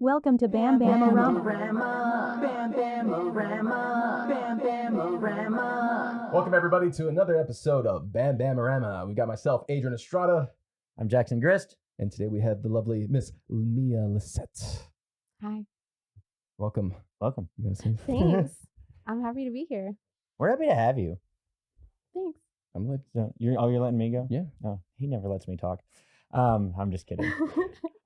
Welcome to BamBam-O-Rama. BamBam-O-Rama, BamBam-O-Rama. Welcome everybody to another episode of BamBam-O-Rama. We got myself, Adrian Estrada, I'm Jackson Grist. and today we have the lovely Miss Mia Lissette. Hi. Welcome. Welcome. You gonna say? Thanks. I'm happy to be here. We're happy to have you. Thanks. I'm like, So you're letting me go? yeah. Oh, he never lets me talk. I'm just kidding.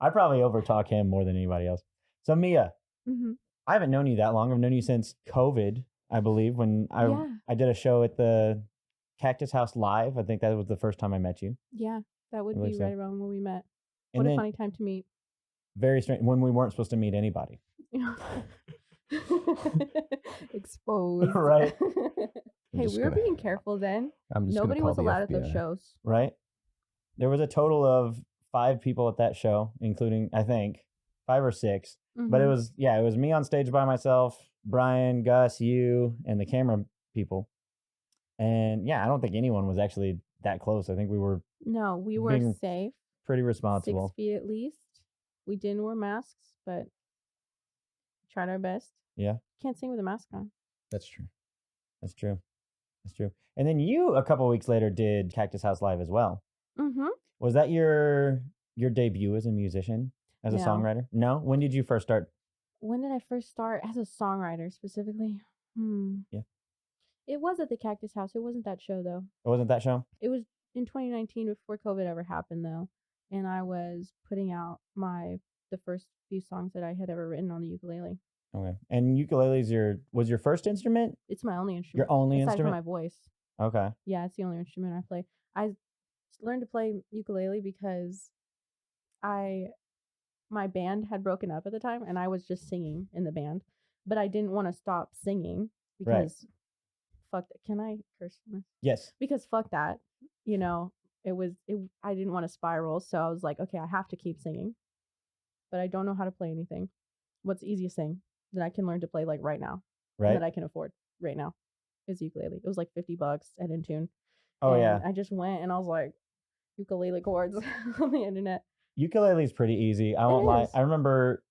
I probably overtalk him more than anybody else. So Mia, hmm I haven't known you that long. I've known you since COVID, I believe, when I did a show at the Cactus House Live. I think that was the first time I met you. Yeah, that would I be believe so. right around when we met. And What a then funny time to meet. very strange when we weren't supposed to meet anybody. Exposed. Right. Hey, just we were gonna- being careful then. I'm just Nobody gonna was call the allowed at those FBI. shows. Right? There was a total of 5 people at that show, including, I think, 5 or 6. But it Mhm. was me on stage by myself, Brian, Gus, you, and the camera people. And yeah, I don't think anyone was actually that close. I think we were No, we were being safe. pretty responsible. 6 feet at least. We didn't wear masks, but tried our best. Yeah, Can't sing with a mask on. That's true. that's true. That's true. And then you, a couple weeks later, did Cactus House Live as well. Mm-hmm. Was that your debut as a musician, as a No. songwriter? No? When did you first start? When did I first start as a songwriter specifically? Yeah. It was at the Cactus House. It wasn't that show though. It wasn't that show? It was in 2019 before COVID ever happened though. And I was putting out the first few songs that I had ever written on the ukulele. Okay. And ukulele's was your first instrument? It's my only instrument. Your only aside instrument? from my voice. Okay. Yeah, it's the only instrument I play. I learned to play ukulele because my band had broken up at the time and I was just singing in the band, but I didn't want to stop singing Right. because fuck that. Can I curse on this? Yes. Because fuck that. You know, I didn't want to spiral, so I was like, okay, I have to keep singing. But I don't know how to play anything. What's the easiest thing that I can learn to play like right now? Right. That I can afford right now is ukulele. It was like $50 at Intune. Oh, and yeah. I just went and I was like, ukulele chords on the internet. Ukulele's pretty easy. I won't lie. is. I remember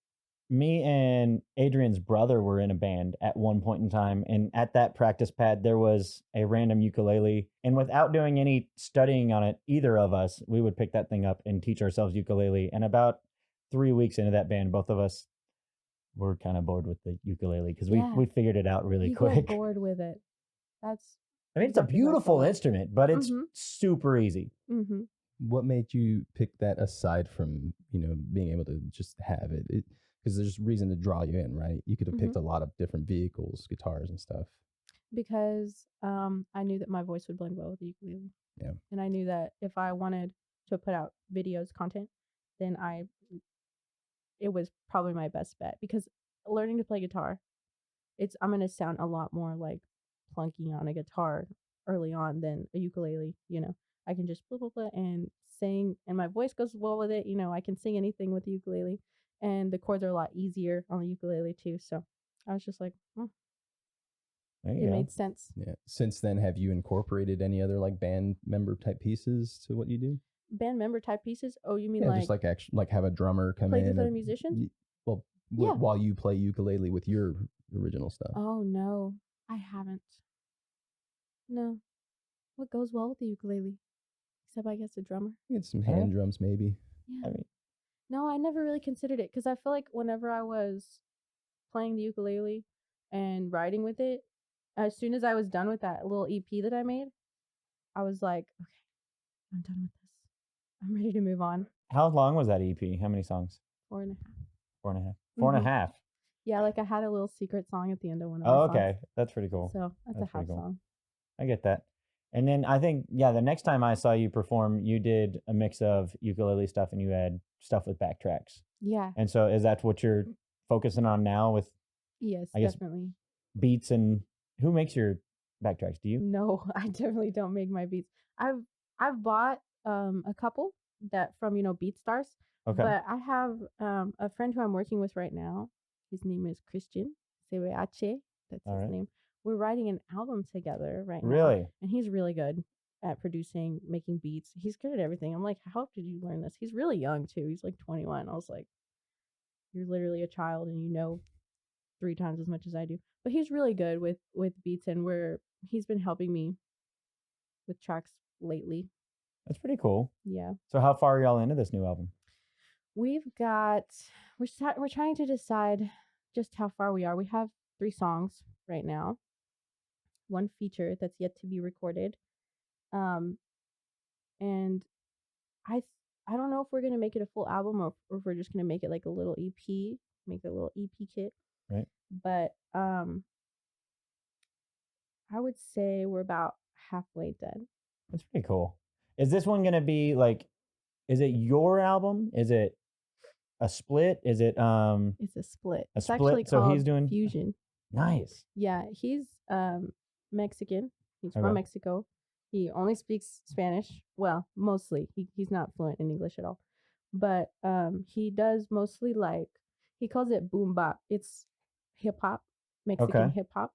me and Adrian's brother were in a band at one point in time, and at that practice pad there was a random ukulele, and without doing any studying on it, either of us, we would pick that thing up and teach ourselves ukulele. And about 3 weeks into that band, both of us were kind of bored with the ukulele because Yeah. we figured it out really You quick. get bored with it. That's I mean, it's a exactly how I beautiful felt. instrument, but it's Mhm. super easy. mm-hmm. What made you pick that aside from, being able to just have it? Because there's reason to draw you in, right? You could have picked a lot of different vehicles, guitars and stuff. Because I knew that my voice would blend well with the ukulele. Yeah. And I knew that if I wanted to put out videos content, then it was probably my best bet because learning to play guitar, I'm gonna sound a lot more like plunking on a guitar early on than a ukulele. I can just blah blah blah and sing, and my voice goes well with it. I can sing anything with the ukulele, and the chords are a lot easier on the ukulele too. So I was just like, There you it go. made sense. Yeah. Since then, have you incorporated any other like band member type pieces to what you do? Band member type pieces? Oh, you mean Yeah, like just like have a drummer come play in. with other and- musicians? Well, Yeah. while you play ukulele with your original stuff. Oh no, I haven't. No. What goes well with the ukulele? Except I guess a drummer. Get some hand drums, maybe. Yeah. I mean, No, I never really considered it because I feel like whenever I was playing the ukulele and writing with it, as soon as I was done with that little EP that I made, I was like, okay, I'm done with this. I'm ready to move on. how long was that EP? How many songs? 4.5. 4.5. Four and a Mhm. half. Yeah, like I had a little secret song at the end of one of my Oh, songs. okay. That's pretty cool. So that's a That's pretty half cool. song. I get that. And then I think, the next time I saw you perform, you did a mix of ukulele stuff and you had stuff with backtracks. Yeah. And so is that what you're focusing on now with Yes, I guess- definitely. beats, and who makes your backtracks? Do you? No, I definitely don't make my beats. I've bought a couple that from BeatStars, Okay. but I have a friend who I'm working with right now. His name is Christian CBH. That's All his right. name. We're writing an album together right now. Really? And he's really good at producing, making beats. He's good at everything. I'm like, how did you learn this? He's really young too. He's like 21. I was like, you're literally a child and you know 3 times as much as I do. But he's really good with beats, and he's been helping me with tracks lately. That's pretty cool. Yeah. So how far are y'all into this new album? We're trying to decide just how far we are. We have 3 songs right now. 1 feature that's yet to be recorded. And I don't know if we're gonna make it a full album or if we're just gonna make it like a little EP, make it a little EP kit. Right. But I would say we're about halfway done. That's pretty cool. Is this one gonna be like? Is it your album? Is it a split? Is it It's a split. A It's split, actually so called he's doing- Fusion. nice? Yeah, he's Mexican. He's Okay. from Mexico. He only speaks Spanish. Well, mostly. He's not fluent in English at all. But he does mostly like, he calls it boom bop. It's hip hop, Mexican Okay. hip hop.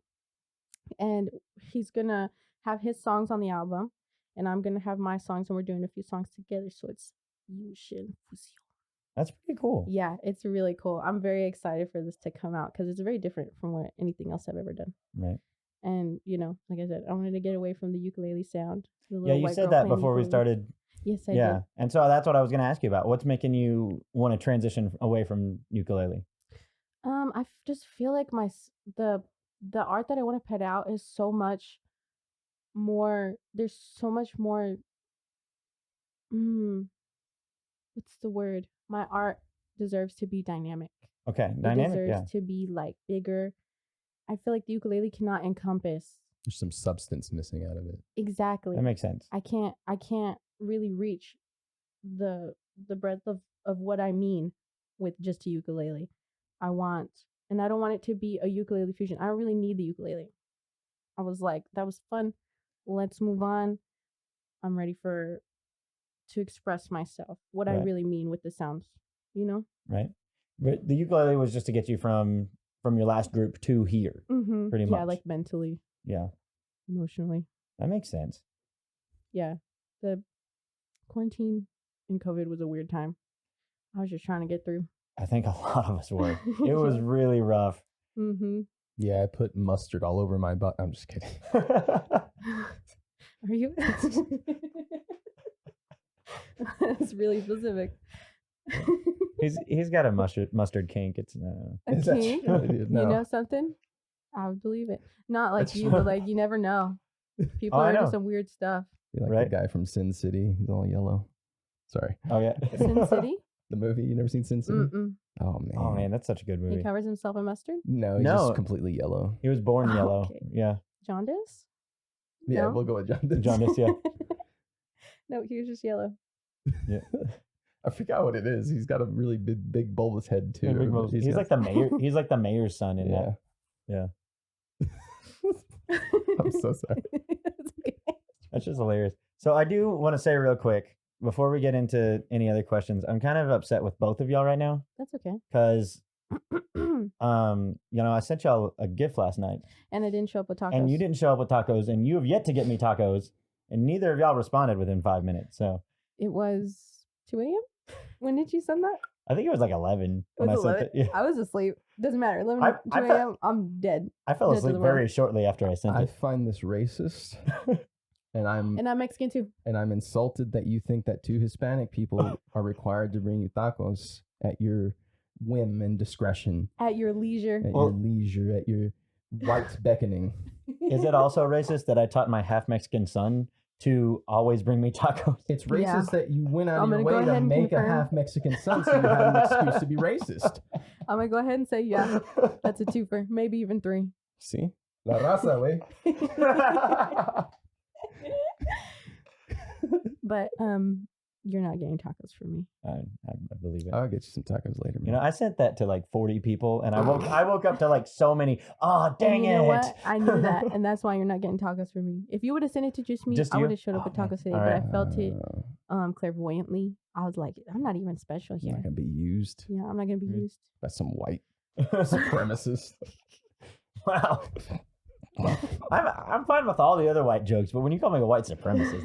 And he's gonna have his songs on the album, and I'm gonna have my songs, and we're doing a few songs together. So it's fusion. That's pretty cool. Yeah, it's really cool. I'm very excited for this to come out because it's very different from what anything else I've ever done. Right. And like I said, I wanted to get away from the ukulele sound. The Yeah, little you white said girl that playing before we ukulele. started. Yes, I Yeah, did. and so that's what I was gonna ask you about. What's making you want to transition away from ukulele? I just feel like the art that I want to put out is so much more. There's so much more. What's the word? My art deserves to be dynamic. Okay, It dynamic. deserves Yeah. to be like bigger. I feel like the ukulele cannot encompass There's some substance missing out of it. exactly. That makes sense. I can't really reach the breadth of what I mean with just a ukulele. I don't want it to be a ukulele fusion. I don't really need the ukulele. I was like, that was fun. Let's move on. I'm ready to express myself, what I Right. really mean with the sounds, Right. But the ukulele was just to get you from your last group to here. Mm-hmm. Pretty Yeah, much. like mentally, Yeah, emotionally. that makes sense. Yeah. The quarantine and COVID was a weird time. I was just trying to get through. I think a lot of us were. It was really rough. Mm-hmm. Yeah, I put mustard all over my butt. I'm just kidding. Are you? That's really specific. He's got a mustard kink. It's A Is that kink? true, dude? You No. know something? I would believe it. Not like That's you, true. but like you never know. People I are into know. some weird stuff. You're like Right. the guy from Sin City. He's all yellow. Sorry. oh yeah. Sin City? The movie? You never seen Sin City? Mm-mm. Oh, man. Oh man, that's such a good He movie. covers himself in mustard? No, he's No. just completely yellow. He was born Oh, yellow. okay. Yeah, Jaundice? Yeah, No? we'll go with John. jaundice. Yeah, No, he was just yellow. yeah. I forgot what it is. He's got a really big bulbous head too. Yeah, big balls. He's got- like the mayor. He's like the mayor's son in yeah. that. Yeah, I'm so sorry. It's okay. that's just hilarious. So I do want to say real quick before we get into any other questions, I'm kind of upset with both of y'all right now That's okay. because I sent y'all a gift last night And I didn't show up with tacos. and you didn't show up with tacos, and you have yet to get me tacos, and neither of y'all responded within 5 minutes. So It was 2 a.m.? When did you send that? I think it was like 11 It when I was sent 11. it. Yeah. I was asleep. Doesn't matter. 11 I 2 felt- a.m. I'm dead. I fell Dead to the asleep world. very shortly after I sent I it. find this racist, and I'm And I'm Mexican too. insulted that you think that 2 Hispanic people are required to bring you tacos at your whim and discretion, At your leisure. at Well- your leisure, at your white beckoning. Is it also racist that I taught my half Mexican son to always bring me tacos? It's racist Yeah. that you went out I'm of your gonna go way to ahead and make a confirm. half Mexican son, so you have an excuse to be racist. I'm going to go ahead and say, yeah, that's a twofer. Maybe even 3. See, la raza, way. But you're not getting tacos from me. I believe it. I'll get you some tacos later, man. You know, I sent that to like 40 people, and I woke up to like so many. Oh, dang And you it! know what? I knew that, and that's why you're not getting tacos from me. If you would have sent it to just me, Just I you? would have showed up Oh, with man. tacos today. All But right. I felt it clairvoyantly. I was like, I'm not even special I'm here. not gonna be used Yeah, I'm not gonna be Mm. used. by some white supremacist. Wow. I'm fine with all the other white jokes, but when you call me a white supremacist,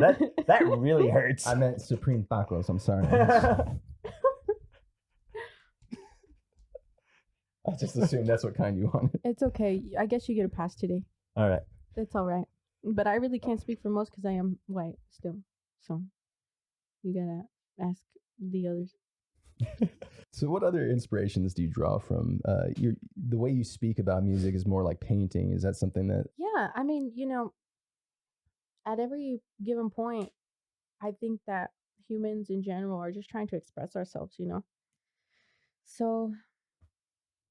that really hurts. I meant supreme tacos. I'm sorry. I just assumed that's what kind you wanted. It's okay. I guess you get a pass today. All right. That's all right. But I really can't speak for most because I am white still. So you gotta ask the others. So what other inspirations do you draw from? The way you speak about music is more like painting. Is that something that... Yeah, I mean, at every given point, I think that humans in general are just trying to express ourselves, So,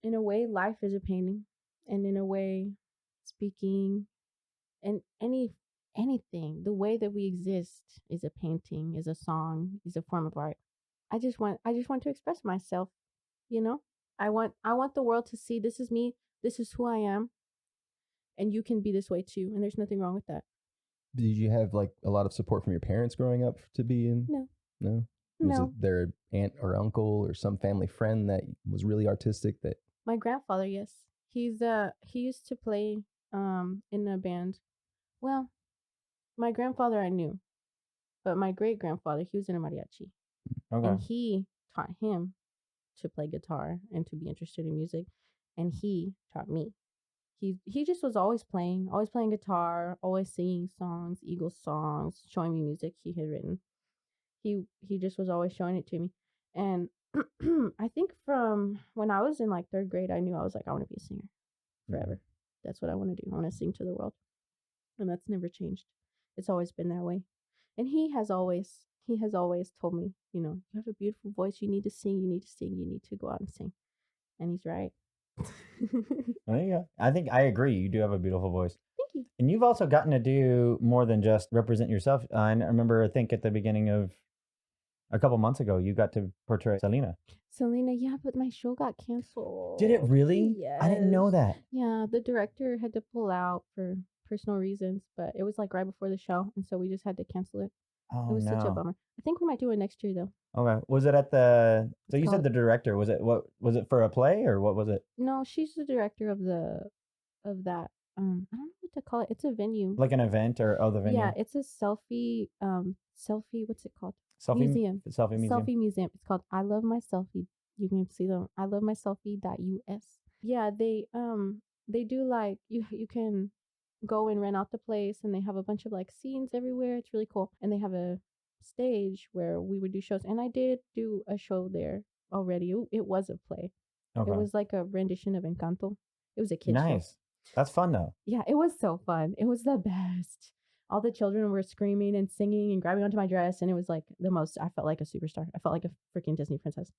in a way, life is a painting, and in a way, speaking and anything, the way that we exist is a painting, is a song, is a form of art. I just want to express myself, I want the world to see this is me, this is who I am, and you can be this way too, and there's nothing wrong with that. Did you have like a lot of support from your parents growing up to be in? No. Was it their aunt or uncle or some family friend that was really artistic? That my grandfather, yes, he used to play in a band. Well, my grandfather I knew, but my great grandfather, he was in a mariachi, and he taught him to play guitar and to be interested in music, and he taught me. He just was always playing guitar, always singing songs, Eagles songs, showing me music he had written. He just was always showing it to me. And I think from when I was in like 3rd grade, I knew I was like, I want to be a singer forever. That's what I want to do. I want to sing to the world. And that's never changed. It's always been that way. And he has always told me, you have a beautiful voice. You need to sing. You need to sing. You need to go out and sing. And he's right. There you go. I think I agree. You do have a beautiful voice. Thank you. And you've also gotten to do more than just represent yourself. I remember, I think at the beginning of a couple months ago, you got to portray Selena. Selena, yeah, but my show got canceled. Did it really? Yes. I didn't know that. Yeah, the director had to pull out for personal reasons, but it was like right before the show, and so we just had to cancel it. Oh, it was such a no. bummer. I think we might do it next year though. Okay. Was it at the... So It's you said called- the director. Was it for a play or what was it? No, she's the director of that. I don't know what to call it. It's a venue. Like an event or the venue? Yeah, it's a selfie. What's it called? Selfie Museum. Selfie museum. Selfie museum. It's called I Love My Selfie. You can see them. I Love My Selfie.us. Yeah, they do like you can go and rent out the place, and they have a bunch of like scenes everywhere. It's really cool, and they have a stage where we would do shows, and I did do a show there already. It was a play. Okay. It was like a rendition of Encanto. It was a kid's show. Nice. That's fun though. Yeah, it was so fun. It was the best. All the children were screaming and singing and grabbing onto my dress, and it was like the most. I felt like a superstar. I felt like a freaking Disney princess.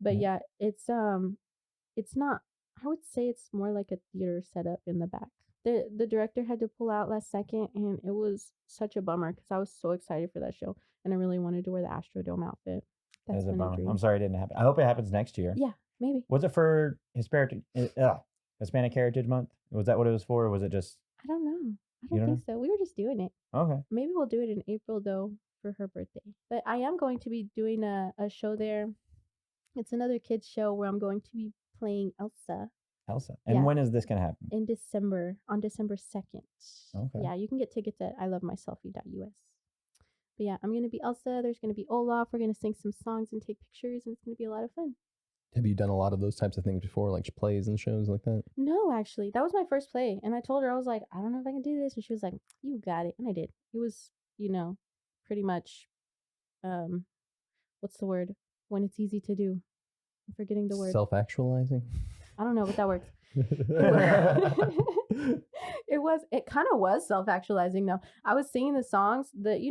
But yeah, it's not. I would say it's more like a theater setup in the back. The director had to pull out last second, and it was such a bummer because I was so excited for that show, and I really wanted to wear the Astrodome outfit. That is a been bummer. dream. I'm sorry it didn't happen. I hope it happens next year. Yeah, maybe. Was it for Hispanic Heritage Month? Was that what it was for, or was it just... I don't know. I You don't don't think so. We were just doing it. Okay. Maybe we'll do it in April though for her birthday. But I am going to be doing a show there. It's another kids show where I'm going to be playing Elsa Elsa. And Yeah. when is this going to happen? in December, on December 2nd. Okay. Yeah, you can get tickets at ilovemyselfie.us. But yeah, I'm going to be Elsa. There's going to be Olaf. We're going to sing some songs and take pictures, and it's going to be a lot of fun. have you done a lot of those types of things before, like plays and shows like that? No, actually, that was my first play. And I told her, I was like, I don't know if I can do this. And she was like, you got it. And I did. It was, pretty much, what's the word? When it's easy to do. I'm forgetting the word. Self-actualizing. I don't know, but that works. It kind of was self-actualizing though. I was singing the songs that,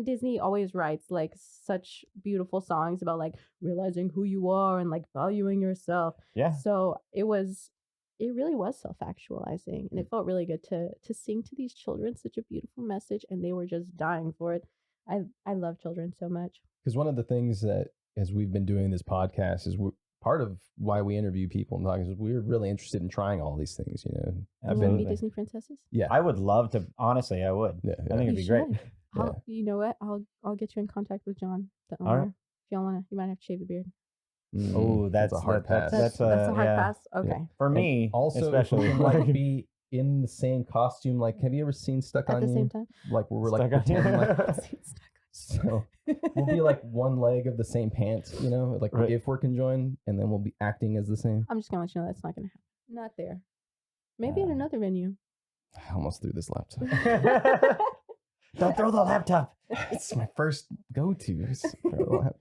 Disney always writes like such beautiful songs about like realizing who you are and like valuing yourself. Yeah. So it really was self-actualizing, and it felt really good to sing to these children such a beautiful message, and they were just dying for it. I love children so much. Because one of the things that, as we've been doing this podcast, is part of why we interview people and talk is we're really interested in trying all these things. You want to Absolutely. be Disney princesses? Yeah, I would love to. Honestly, I would. yeah, I think it'd You be great. should. You know what? I'll get you in contact with John, the owner. All right. If y'all wanna, you might have to shave the beard. Oh, that's a hard pass. That's a hard yeah. pass. Okay. For And me, also, especially. if we can, like be in the same costume. Like, have you ever seen Stuck At on the You? same time. Like where we're like Stuck on You. pretending like So we'll be like one leg of the same pants, you know, like Right. if we're conjoined, and then we'll be acting as the same. I'm just gonna let you know that's not gonna happen. Not there. Maybe at another venue. I almost threw this laptop. Don't throw the laptop. It's my first go-to.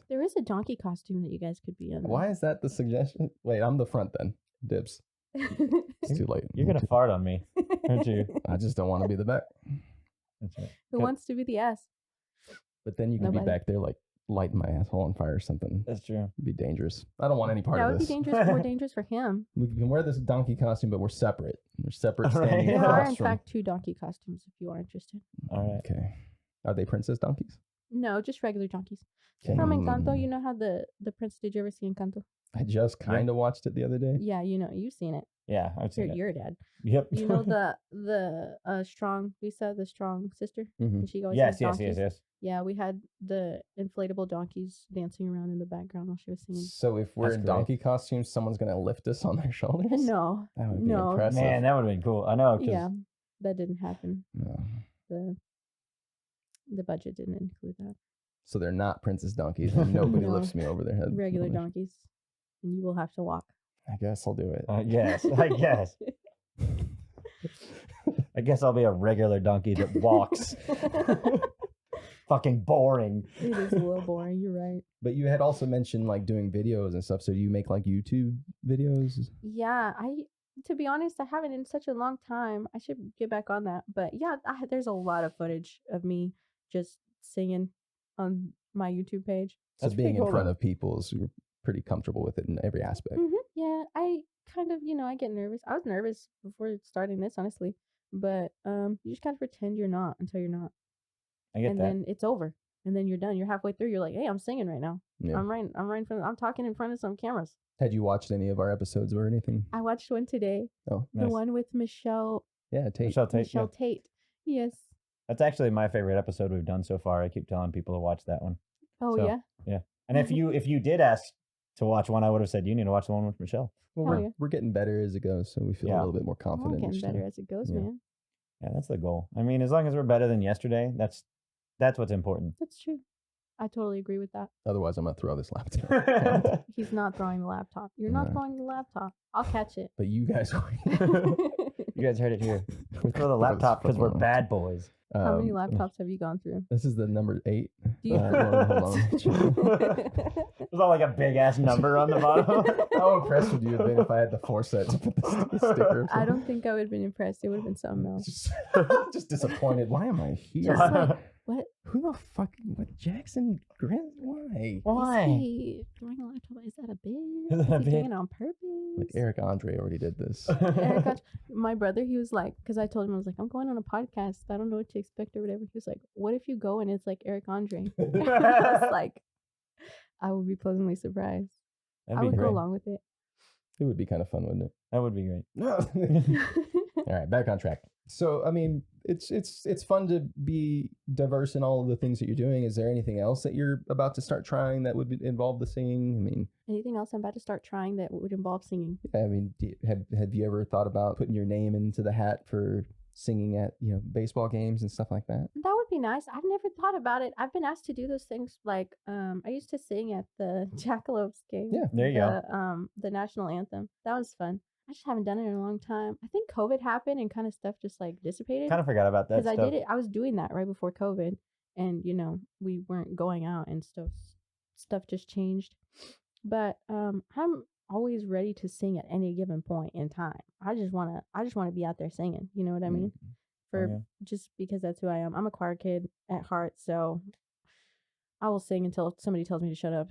There is a donkey costume that you guys could be in. Why is that the suggestion? Wait, I'm the front then. Dibs. It's too late. You're gonna fart on me, aren't you? I just don't want to be the back. That's right. Who wants to be the ass? But then you can Nobody. be back there like lighting my asshole on fire or something. That's true. It'd be dangerous. I don't want any part That of would this. be dangerous. More dangerous for him. We can wear this donkey costume, but we're separate. We're separate All right. standing There across are, in from. fact, 2 donkey costumes if you are interested. All right. Okay. Are they princess donkeys? No, just regular donkeys. Okay. From Encanto, you know how the prince, did you ever see Encanto? I just kind of watched it the other day. Yeah, you know, you've seen it. Yeah, I've seen it. You're dad. Yep. You know the strong Lisa, the strong sister? Mhm. And she always Yes, has yes, donkeys. yes, yes. Yeah, we had the inflatable donkeys dancing around in the background while she was singing. So if we're That's in great. donkey costumes, someone's gonna lift us on their shoulders. No, That would be no. impressive. Man, that would have been cool. I know. 'Cause yeah, that didn't happen. No. The budget didn't include that. So they're not princess donkeys, and nobody No. lifts me over their head. Regular donkeys, and you will have to walk. I guess I'll do it. Yes, I guess. I guess I'll be a regular donkey that walks. Fucking boring. It is a little boring. You're right. But you had also mentioned like doing videos and stuff. So do you make like YouTube videos? Yeah, to be honest, I haven't in such a long time. I should get back on that. But yeah, there's a lot of footage of me just singing on my YouTube page. So That's being pretty in cool, front though. of people, so you're pretty comfortable with it in every aspect. Yeah, I kind of, I get nervous. I was nervous before starting this, honestly. But you just kind of pretend you're not until you're not. I get And that. then it's over. And then you're done. You're halfway through. You're like, hey, I'm singing right now. Yeah. I'm right in front I'm talking in front of some cameras. Had you watched any of our episodes or anything? I watched one today. Oh, The Nice. one with Michelle yeah, Tate. Michelle Tate, yeah. Tate. Yes. That's actually my favorite episode we've done so far. I keep telling people to watch that one. Oh So, yeah. And if you did ask to watch one, I would have said you need to watch the one with Michelle. Well, Hell we're, yeah. we're getting better as it goes, so we feel a Yeah. little bit more We're all confident. getting each better time. as it goes, Yeah. man. Yeah, that's the goal. I mean, as long as we're better than yesterday, that's what's important. That's true. I totally agree with that. Otherwise, I'm gonna throw this laptop. He's not throwing the laptop. You're not No. throwing the laptop. I'll catch it. But you guys, You guys heard it here. We throw the Throw this laptop because we're fucking- bad boys. How many um, laptops have you gone through? This is the number 8. Do you- Hold on. There's all like a big ass number on the bottom. How impressed would you have been if I had the foresight to put the sticker? I don't think I would have been impressed. It would have been something else. Just disappointed. Why am I here? Just like, what? Who the fuck? What Jackson Grant? Why? Why? Is he throwing a laptop? Is that a bit? Is that a Is he doing bit? it on purpose? Like Eric Andre already did this. Eric, my brother, he was like, because I told him, I was like, I'm going on a podcast. I don't know what to expect or whatever. He was like, what if you go and it's like Eric Andre? I was like, I would be pleasantly surprised. That'd I be would great. go along with it. It would be kind of fun, wouldn't it? That would be great. All right, back on track. So, I mean, it's fun to be diverse in all of the things that you're doing. Is there anything else that you're about to start trying that would involve the singing? I mean, Anything else I'm about to start trying that would involve singing? have you ever thought about putting your name into the hat for singing at baseball games and stuff like that? That would be nice. I've never thought about it. I've been asked to do those things. Like, I used to sing at the Jackalopes game. Yeah, there you go. The national anthem. That was fun. I just haven't done it in a long time. I think COVID happened and kind of stuff just like dissipated. Kind of forgot about that Because stuff. I did it. I was doing that right before COVID, and we weren't going out and stuff. Stuff just changed. But I'm always ready to sing at any given point in time. I just wanna be out there singing. You know what I mean? yeah. Just because that's who I am. I'm a choir kid at heart, so I will sing until somebody tells me to shut up.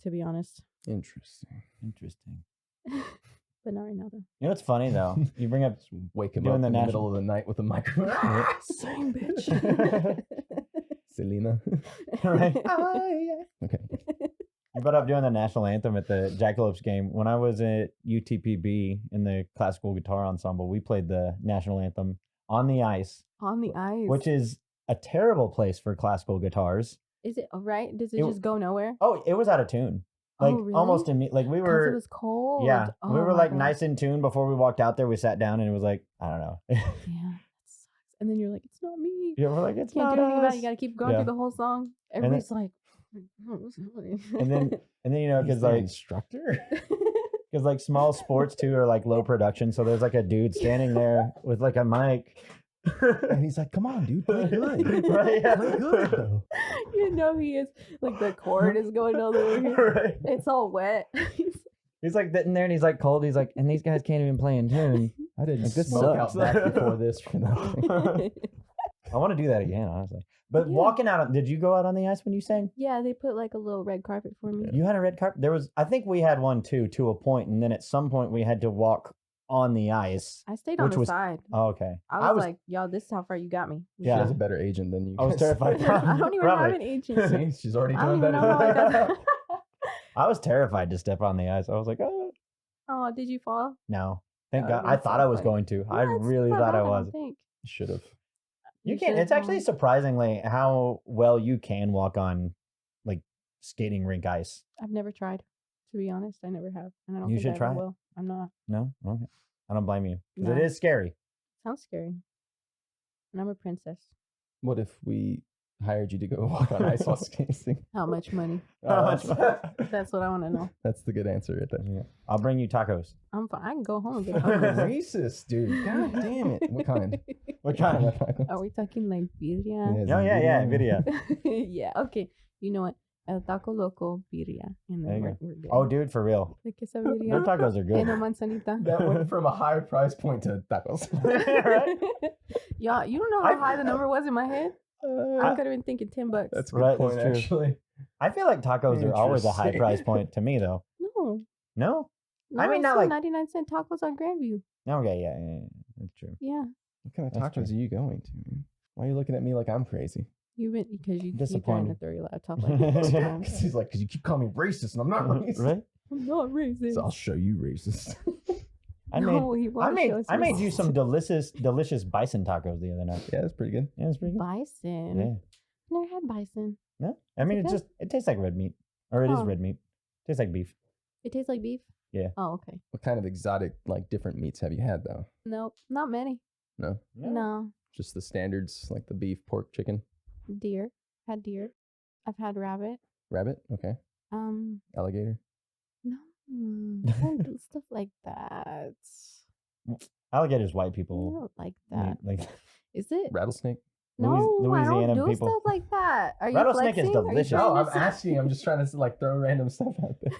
To be honest, Interesting. Interesting. but not right now though. You know what's funny though? You bring up Just wake him Doing up the in the national- middle of the night with a microphone. Sing, bitch. Selena. right. Okay. You brought up doing the national anthem at the Jackalopes game. When I was at UTPB in the classical guitar ensemble, we played the national anthem on the ice, On the ice. which is a terrible place for classical guitars. Is it right? Does it It- just go nowhere? Oh, it was out of tune. Like Oh, really? almost immediately. Like we 'Cause were. it was cold. Yeah, we Oh were my like God. nice in tune before we walked out there. We sat down and it was like, I don't know. Yeah, that sucks. and then you're like, it's not me. Yeah, we're like, it's Can't not do anything about it. us. You gotta keep going Yeah. through the whole song. then- Everybody's like, what's happening? And then you know, He's because the like instructor. because like small sports too are like low production, so there's like a dude standing there with like a mic. And he's like, come on, dude, play good. Right, yeah. Play good, though. You know he is like the chord is going all the way here. Right. It's all wet. He's like sitting there and he's like cold. He's like, and these guys can't even play in tune. I didn't Like, this smoke sucks. out back before this for nothing. I want to do that again, honestly. But Yeah. walking out, did you go out on the ice when you sang? Yeah, they put like a little red carpet for me. You had a red carpet. There was, I think we had one too, to a point, and then at some point we had to walk on the ice. I stayed on Which the was- side. Oh, okay. I was like, y'all, this is how far you got me. She Yeah. has a better agent than you. I was guys. terrified. I don't even Probably. have an agent. See, she's already I don't doing even better. know how I got that. I was terrified to step on the ice. I was like, oh Oh, did you fall? no, thank That God. would've I been thought so I was funny. going to. I No, it's really not thought I bad, was. don't think. Should have. You can. should've It's actually fallen. surprisingly how well you can walk on like skating rink ice. I've never tried. To be honest, I never have, and I don't You think should I try ever it. will. I'm not. No, okay. I don't blame you because No. it is scary. Sounds scary. And I'm a princess. What if we hired you to go walk on ice while skating? How much money? How much That's what I want to know. That's the good answer right there. Yeah. I'll bring you tacos. I'm fine. I can go home and get You're hungry. racist, dude. God damn it. What kind? What kind of? Are we talking like birria? Oh yeah, video. Yeah. Okay. You know what? El taco loco birria, and There then you we're good. Oh, dude, for real. The Their quesadilla tacos are and a good. manzanita. That went from a high price point to tacos. Right? Y'all, you don't know how high the number was in my head. I could have been thinking $10. That's a good Right, point, that's true. actually. I feel like tacos are always a high Interesting. price point to me, though. No. No? No, I mean, not saw like- 99-cent tacos on Grandview. Okay, yeah, that's true. Yeah. What kind of That's tacos true. are you going to, man? Why are you looking at me like I'm crazy? You went because you keep trying to Disappointed. throw your laptop like this. Because he's like, because you keep calling me racist and I'm not racist. Right? I'm not racist. So I'll show you racist. I No, he made won't show us I made you racist. some delicious bison tacos the other night. Yeah, that's pretty good. Yeah, it's pretty good. Bison. Yeah. Never had bison. No, I mean Okay. it tastes like red meat, or it is Oh. red meat. Tastes like beef. It tastes like beef? Yeah. Oh, okay. What kind of exotic, like, different meats have you had, though? Nope. Not many. No? No. Just the standards, like the beef, pork, chicken, Deer. Had deer. I've had rabbit. rabbit? Okay. Alligator? No. I don't do stuff like that. Alligators, white I people. don't like meat, that. like Is it? Rattlesnake? No, I Louisiana don't do people. stuff like that. Are you Rattlesnake is flexing? Are you delicious. trying No, to I'm say- asking. I'm just trying to, like, throw random stuff out there.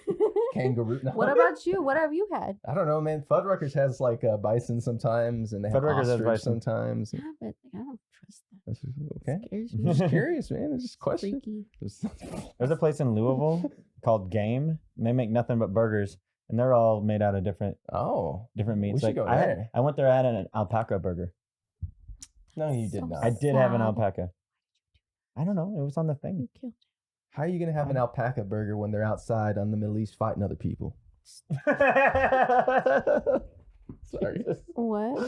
Kangaroo? No. What about you? What have you had? I don't know, man. Fuddruckers has, like, bison sometimes, and they have Fuddruckers has ostrich bison. sometimes. Yeah, but I don't trust that. That's just- okay. Scares I'm me. just curious, man. It's just a question. Freaky. Just- there's a place in Louisville called Game, and they make nothing but burgers, and they're all made out of different Oh. meats. should go I there. went there. I had an alpaca burger. No, you did So not. I did have an Sad. alpaca. I don't know. It was on the thing. You killed How are you going to have an alpaca burger when they're outside on the Middle East fighting other people? Sorry. What?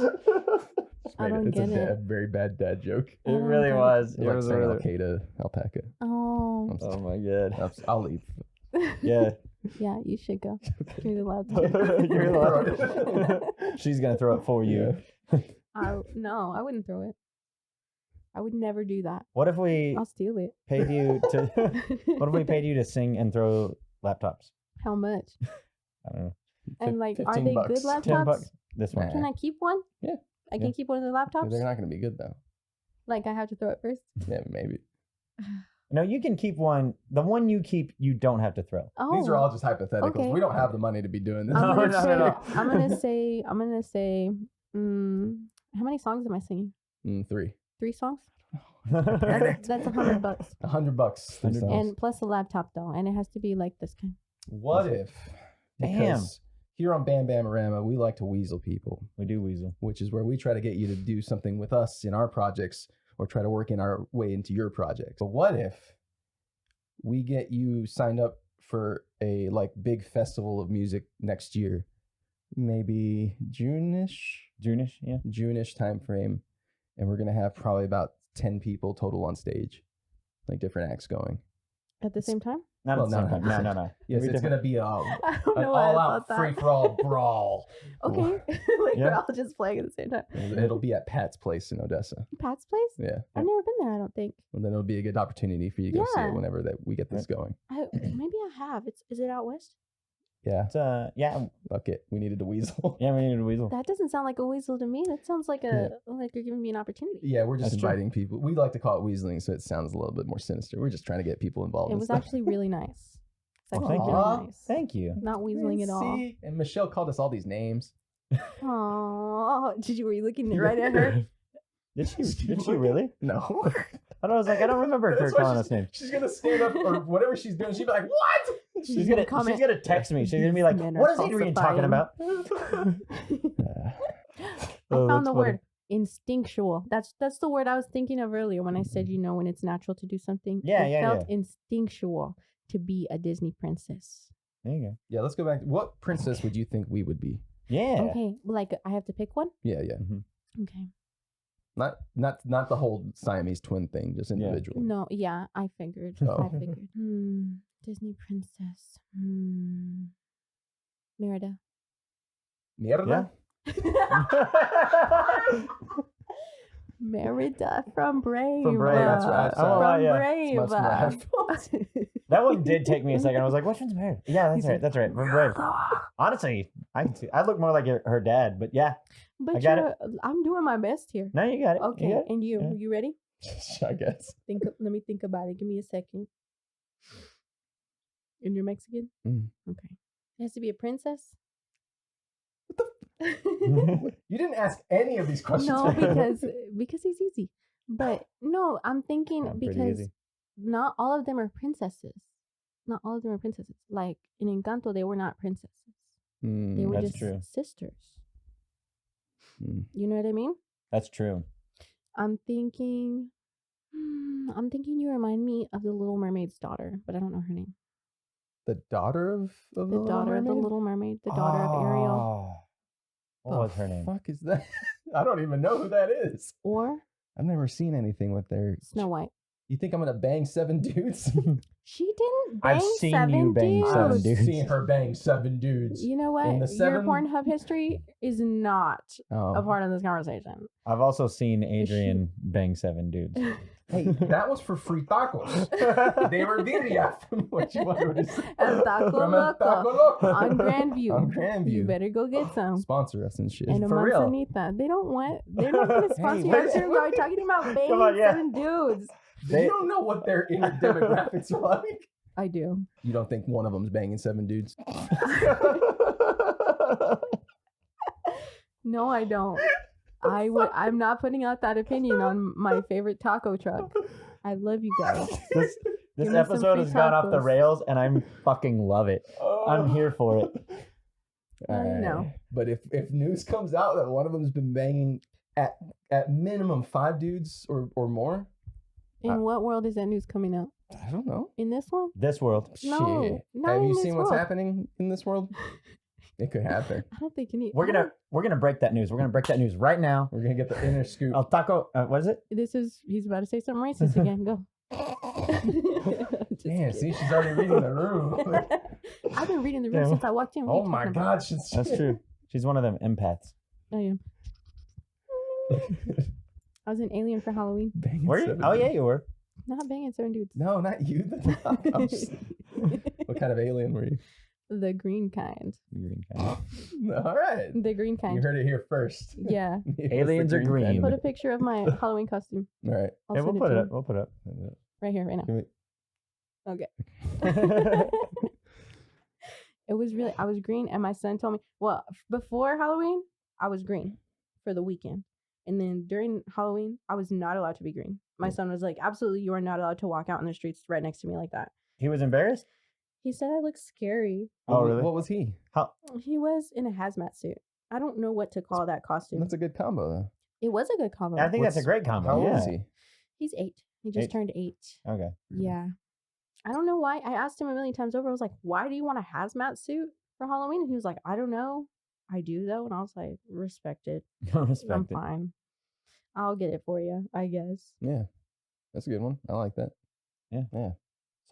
I don't It's a get it. very bad dad joke. I It don't really get it. was. It Like was saying really. Al-Qaeda alpaca. Oh. I'm Oh sorry. my god. I'll leave. Yeah. Yeah, you should go. Give me the You're laptop. She's gonna throw it for you. No, I wouldn't throw it. I would never do that. What if we I'll steal it. paid you to? What if we paid you to sing and throw laptops? How much? I don't know. And like, are 15 they bucks. good 10 laptops? $10. This one. Nah. Can I keep one? Yeah. I can Yeah. keep one of the laptops? They're not going to be good though. Like, I have to throw it first? Yeah, maybe. No, you can keep one. The one you keep, you don't have to throw. Oh. These are all just hypotheticals. Okay. We don't have the money to be doing this. I'm No, gonna no, say, no, no. I'm gonna say, how many songs am I singing? 3. 3 songs? That's That's $100. $100. 3 songs. And plus the laptop though, and it has to be like this kind. What if? Damn. Because here on BamBam-O-Rama, we like to weasel people, We do weasel. which is where we try to get you to do something with us in our projects or try to work in our way into your projects. But what if we get you signed up for a like big festival of music next year? Maybe June-ish time frame, and we're gonna have probably about 10 people total on stage, like different acts going. At the same time? Not Well, at the same no, time. no, No, no. Yes, It'd be it's gonna different. be I don't an know why I all-out thought that. free-for-all brawl. Okay, like Yeah. we're all just playing at the same time. It'll be at Pat's place in Odessa. Pat's place? Yeah. I've never been there. I don't think. And then it'll be a good opportunity for you to go see Yeah. it whenever that we get this going. Maybe I have. Is it out west? Yeah. It's, yeah. Fuck it. We needed a weasel. Yeah, we need a weasel. That doesn't sound like a weasel to me. That sounds like like you're giving me an opportunity. Yeah, we're just That's true. inviting people. We like to call it weaseling, so it sounds a little bit more sinister. We're just trying to get people involved. It in was stuff. actually really nice. It's actually thank you. really nice. Thank you. Not weaseling at all. See? And Michelle called us all these names. Oh, were you looking right at her? Did she really? No. I was like, I don't remember her That's why calling us names. She's gonna stand up or whatever she's doing. She'd be like, "What?" She's gonna text me. She's gonna be like, Men are "What is Adrian talking falsifying." about?" I Oh, found that's the funny. word instinctual. That's the word I was thinking of earlier when I said, when it's natural to do something. Yeah, it yeah, felt instinctual to be a Disney princess. There you go. Yeah, let's go back. What princess would you think we would be? Yeah. Okay, like I have to pick one. Yeah. Okay. Not the whole Siamese twin thing, just individually. No, yeah, I figured. Oh. I figured. Disney princess. Merida. Mierda? Merida from Brave. From Brave, that's right. Oh, From yeah. Brave. It's much more helpful. That one did take me a second. I was like, "Which one's married?" Yeah, that's right. We're brave. Honestly, I can see. I look more like her dad, but yeah. But I got I'm doing my best here. No, you got it. Okay, You got it. and you, Yeah. you ready? I guess. Let me think about it. Give me a second. And you're Mexican? Mm. Okay. It has to be a princess? You didn't ask any of these questions. No, because he's easy. But no, I'm thinking Yeah, pretty because easy. not all of them are princesses. Not all of them are princesses. Like in Encanto, they were not princesses. They were That's just true. sisters. Mm. You know what I mean? That's true. I'm thinking you remind me of the Little Mermaid's daughter, but I don't know her name. The daughter of The Little daughter of the Mermaid? Little Mermaid, the daughter of Ariel. Oh. What was her name? Fuck is that? I don't even know who that is. Or I've never seen anything with their. Snow White. You think I'm gonna bang 7 dudes? She didn't bang I've seen seven you bang dudes. seven I've dudes. seen her bang 7 dudes. You know what? In the Your 7 Pornhub history is not Oh. a part of this conversation. I've also seen Adrian bang 7 dudes. Hey, that was for free tacos. They were birria. What you wanted to say? El Taco From El Taco Loco Loco. on Grandview. On Grandview. You better go get some. Sponsor us and shit. And a For real. manzanita. They're not going to sponsor wait, you. After we are talking about banging Come on, yeah. 7 dudes. You don't know what their inner demographics are like. I do. You don't think one of them's banging 7 dudes? No, I don't. I'm not putting out that opinion on my favorite taco truck. I love you guys. This Give me some episode free has gone off the tacos. rails, and I'm fucking love it. I'm here for it. I know. But if news comes out that one of them's been banging at minimum 5 dudes or more, In what world is that news coming out? I don't know. In this one? This world. No, Shit. not Have in you this seen what's world. happening in this world? It could happen. I don't think any. We're gonna break that news. We're gonna break that news right now. We're gonna get the inner scoop. El Taco. What is it? He's about to say something racist again. Go. Just Man, kidding. see, she's already reading the room. I've been reading the room Yeah. since I walked in. What are Oh you my talking about? God, she's That's true. She's one of them empaths. I am. I was an alien for Halloween. banging Were you? 7 Oh yeah, dudes. you were. Not banging 7 dudes. No, not you. I'm just- what kind of alien were you? The green kind. Green kind. All right. The green You kind. heard it here first. Yeah. It was the Aliens are green. Put kind. a picture of my Halloween costume. All right. I'll Yeah, we'll send put to it you. up. We'll put it up. Right here, right now. Can we- Okay. It was really, I was green, and my son told me, well, before Halloween, I was green for the weekend. And then during Halloween, I was not allowed to be green. My son was like, absolutely, you are not allowed to walk out in the streets right next to me like that. He was embarrassed. He said I look scary. Oh, What- really? What was he? He was in a hazmat suit. I don't know what to call that costume. That's a good combo, though. It was a good combo. I think that's a What's- great combo. How old yeah. is he? He's 8. He just 8. turned 8. Okay. Yeah. I don't know why. I asked him a million times over. I was like, why do you want a hazmat suit for Halloween? And he was like, I don't know. I do, though. And I was like, respect it. I'm Respect it. fine. I'll get it for you, I guess. Yeah. That's a good one. I like that. Yeah. Yeah.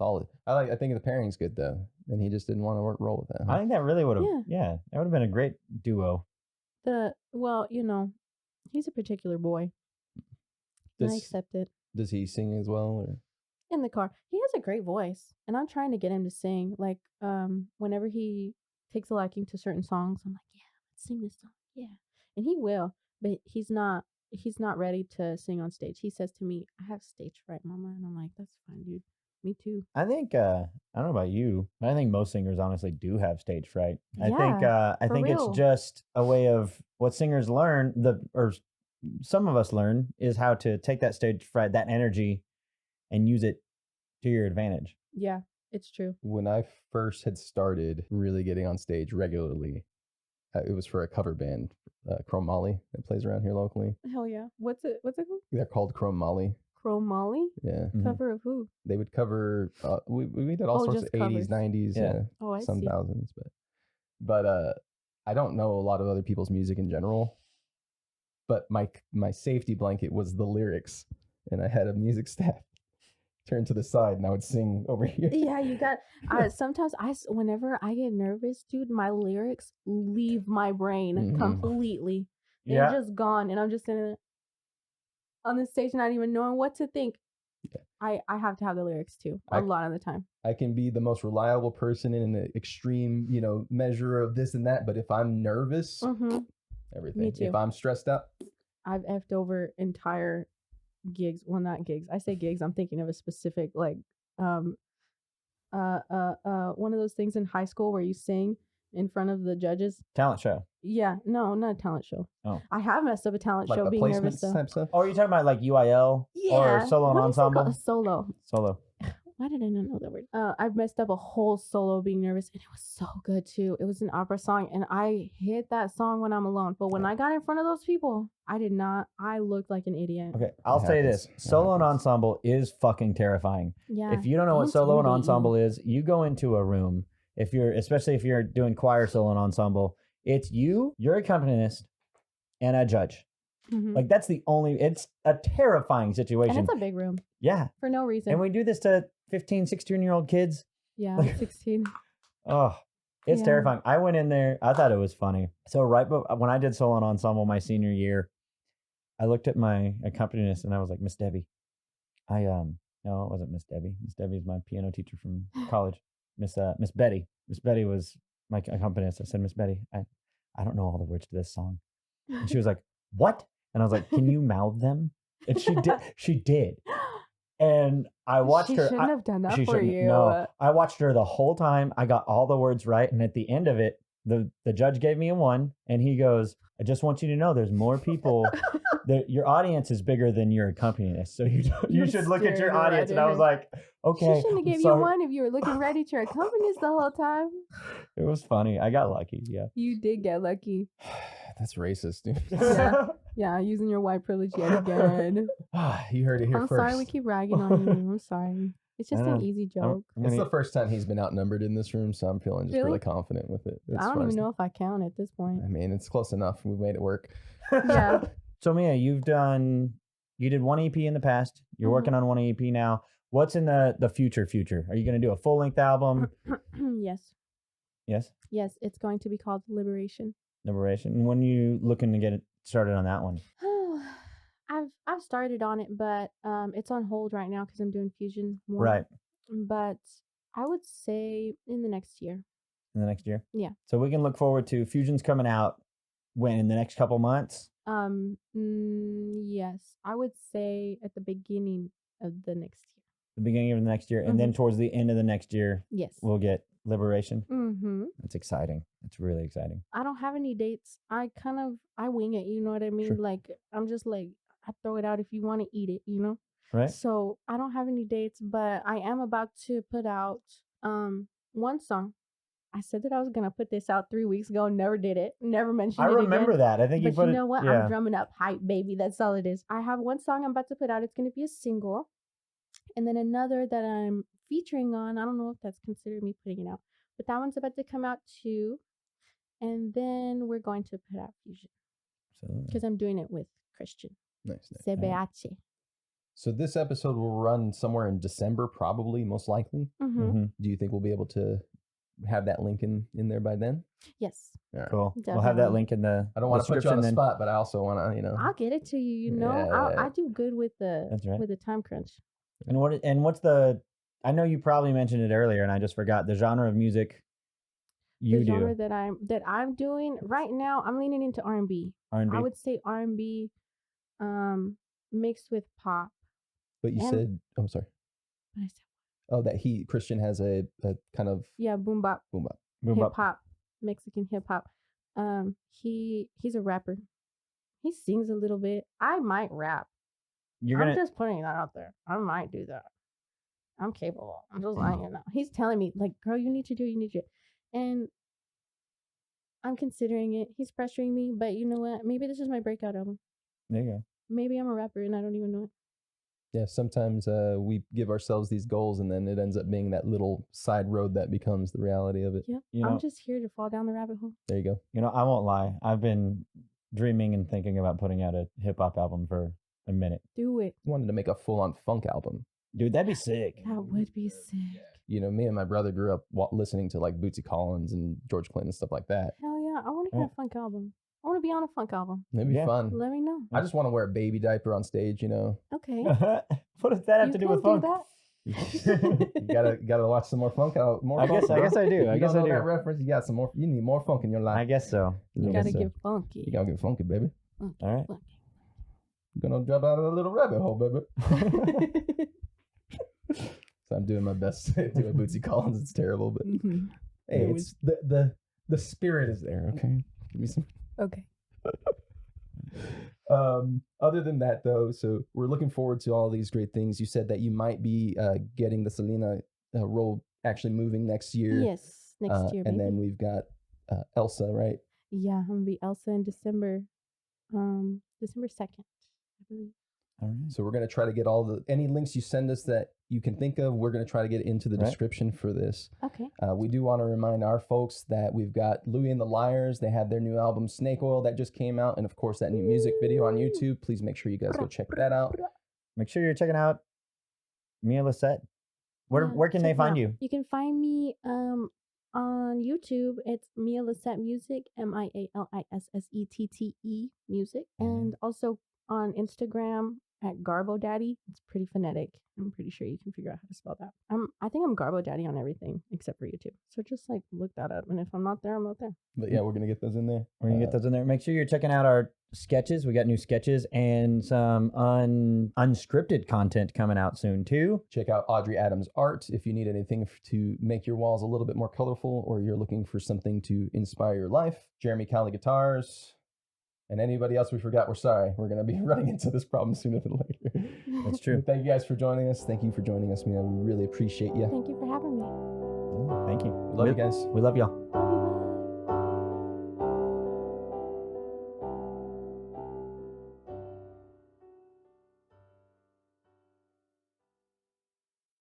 solid. I think the pairing's good though, and he just didn't want to roll with that. I Huh? think that really would have. Yeah. Yeah, that would have been a great duo. Well, he's a particular boy. And I Does accept it. does he sing as well? Or? In the car, he has a great voice, and I'm trying to get him to sing. Like, whenever he takes a liking to certain songs, I'm like, yeah, let's sing this song, yeah, and he will. But he's not ready to sing on stage. He says to me, "I have stage fright, mama," and I'm like, "That's fine, dude. Me too." I think I don't know about you, but I think most singers honestly do have stage fright. I think Yeah, I for think real. it's just a way of what singers learn. Or some of us learn is how to take that stage fright, that energy, and use it to your advantage. Yeah, it's true. When I first had started really getting on stage regularly, it was for a cover band, Chrome Molly, that plays around here locally. Hell yeah. What's it called? They're called Chrome Molly. Chrome Molly? Yeah. Mhm. Cover of who? They would cover. We did all Oh, sorts of just covers. 80s, 90s, Yeah. Oh, I some see. thousands, but I don't know a lot of other people's music in general. But my safety blanket was the lyrics, and I had a music staff turn to the side, and I would sing over here. Yeah, you got. Sometimes whenever I get nervous, dude, my lyrics leave my brain Mhm. completely. Yeah. They're just gone, and I'm just sitting on the stage, not even knowing what to think. Yeah. I have to have the lyrics too, a lot of the time. I can be the most reliable person in an extreme, measure of this and that. But if I'm nervous, everything. Me too. If I'm stressed out, I've effed over entire gigs. Well, not gigs. I say gigs. I'm thinking of a specific one of those things in high school where you sing in front of the judges. Talent show. Yeah, no, not a talent show. Oh. I have messed up a talent like show the being nervous placements though. type stuff. Oh, are you talking about like UIL or solo and What is it called? ensemble? A solo. Solo. Why did I not know that word? I've messed up a whole solo being nervous, and it was so good too. It was an opera song, and I hit that song when I'm alone. But when I got in front of those people, I did not. I looked like an idiot. Okay, I'll It say happens. this: It solo and happens. ensemble is fucking terrifying. Yeah. If you don't know what solo and intimidating. ensemble is, you go into a room. Especially if you're doing choir, solo, and ensemble, it's you, your accompanist, and a judge. Mhm. Like that's the only. It's a terrifying situation. And it's a big room Yeah, for no reason. and we do this to 15, 16-year-old kids. Yeah, Like- 16. Oh, it's Yeah. terrifying. I went in there. I thought it was funny. So when I did solo and ensemble my senior year, I looked at my accompanist and I was like, Miss Debbie, no, it wasn't Miss Debbie. Miss Debbie is my piano teacher from college. Miss Betty. Miss Betty was my accompanist. I said, Miss Betty, I don't know all the words to this song. And she was like, what? And I was like, can you mouth them? And she did. She did. And I watched She her. shouldn't have done that She for shouldn't. you. No, I watched her the whole time. I got all the words right, and at the end of it, the judge gave me a 1, and he goes, "I just want you to know, there's more people. Your audience is bigger than your accompanist, so you You should look at your scared her right audience." And I was in. like, "Okay." She shouldn't have I'm gave you sorry." 1 if you were looking right at your accompanist the whole time. It was funny. I got lucky. Yeah. You did get lucky. That's racist, dude. Yeah. Yeah, using your white privilege yet again. You heard it here I'm first. sorry we keep ragging on you. I'm sorry. It's just I an know. easy I'm joke. It's gonna- the first time he's been outnumbered in this room, so I'm feeling just really, Really? confident with it. I don't even know if I count at this point. I mean, it's close enough. We made it work. Yeah. So Mia, you did one EP in the past. You're working on one EP now. What's in the future? Are you going to do a full length album? Yes. Yes. Yes, it's going to be called Liberation. Liberation. And when are you looking to get it started on that one? I've started on it, but it's on hold right now because I'm doing fusion more. Right. But I would say in the next year. In the next year? Yeah. So we can look forward to Fusion's coming out when in the next couple months? Yes, I would say at the beginning of the next year. The beginning of the next year. And then towards the end of the next year, Yes. we'll get Liberation. Mm-hmm. That's exciting. That's really exciting. I don't have any dates. I wing it, you know what I mean? Sure. Like, I'm just like, I throw it out if you want to eat it, you know? Right? So I don't have any dates, but I am about to put out one song. I said that I was gonna put this out 3 weeks ago, never did it, never mentioned I it remember again. that. I think you But put you it. know what? Yeah. I'm drumming up hype, baby. That's all it is. I have one song I'm about to put out. It's gonna be a single, and then another that I'm featuring on. I don't know if that's considered me putting it out, but that one's about to come out too. And then we're going to put out Fusion Absolutely. because I'm doing it with Christian Nice. CBH. So this episode will run somewhere in December, probably, most likely. Mm-hmm. Mm-hmm. Do you think we'll be able to have that link in there by then? Yes. All right. Cool. We'll have that Definitely. link in the I don't want to put you on description the then. spot, but I also want to, I'll get it to you. You know, Yeah. I do good with That's right. the time crunch. And what's the? I know you probably mentioned it earlier, and I just forgot the genre of music you The do. genre that I'm doing right now, I'm leaning into R&B. R&B. I would say R&B, mixed with pop. But you And- said, I'm sorry. What I said? Oh, that Christian has a kind of Yeah, boom bop, boom bop. Boom hip bop. hop, Mexican hip hop. He's a rapper. He sings a little bit. I might rap. You're I'm gonna. just putting that out there. I might do that. I'm capable. I'm just letting you know. He's telling me, like, girl, you need to do it. You need to. And I'm considering it. He's pressuring me, but you know what? Maybe this is my breakout album. There you go. Maybe I'm a rapper and I don't even know it. Yeah, sometimes we give ourselves these goals and then it ends up being that little side road that becomes the reality of it. Yep. You know, I'm just here to fall down the rabbit hole. There you go. I won't lie. I've been dreaming and thinking about putting out a hip hop album for a minute. Do it. Wanted to make a full-on funk album. Dude, that'd be sick. That would be sick. You know, me and my brother grew up listening to like Bootsy Collins and George Clinton and stuff like that. Hell yeah. I want to hear a funk album. I want to be on a funk album. It'd be Yeah. fun. Let me know. I just want to wear a baby diaper on stage, you know. Okay. What does that have You to do can with funk? that? You gotta watch some more funk out. More I funk, guess I bro. guess I do. If I you guess don't I know do. that reference. You got some more. You need more funk in your life. I guess so. You I gotta guess so. get funky. You gotta get funky, baby. Funky, All right. funky. You're gonna drop out of the little rabbit hole, baby. So I'm doing my best to do a Bootsy Collins. It's terrible, but Mhm. hey, It it's the spirit is there. Okay, give me some. Okay. Other than that, though, so we're looking forward to all these great things. You said that you might be getting the Selena role actually moving next year. Yes. Next year, and baby. then we've got Elsa, right? Yeah, I'm gonna be Elsa in December. December 2nd, I believe. All right. So we're gonna try to get any links you send us that you can think of. We're gonna try to get into the Right. description for this. Okay. We do want to remind our folks that we've got Louie and the Liars. They have their new album Snake Oil that just came out, and of course that new music video on YouTube. Please make sure you guys go check that out. Make sure you're checking out Mia Lissette. Where Yeah, can they check me find out. you? You can find me on YouTube. It's Mia Lissette Music, MIALISSETTE Music, and also on Instagram at Garbo Daddy. It's pretty phonetic. I'm pretty sure you can figure out how to spell that. I think I'm Garbo Daddy on everything except for YouTube. So just like look that up, and if I'm not there, I'm not there. But yeah, we're gonna get those in there. We're gonna get those in there. Make sure you're checking out our sketches. We got new sketches and some unscripted content coming out soon too. Check out Audrey Adams' art if you need anything to make your walls a little bit more colorful, or you're looking for something to inspire your life. Jeremy Cali Guitars. And anybody else we forgot, we're sorry. We're going to be running into this problem sooner than later. That's true. Thank you guys for joining us. Thank you for joining us, Mia. We really appreciate you. Thank you for having me. Thank you. We love you guys. We love y'all.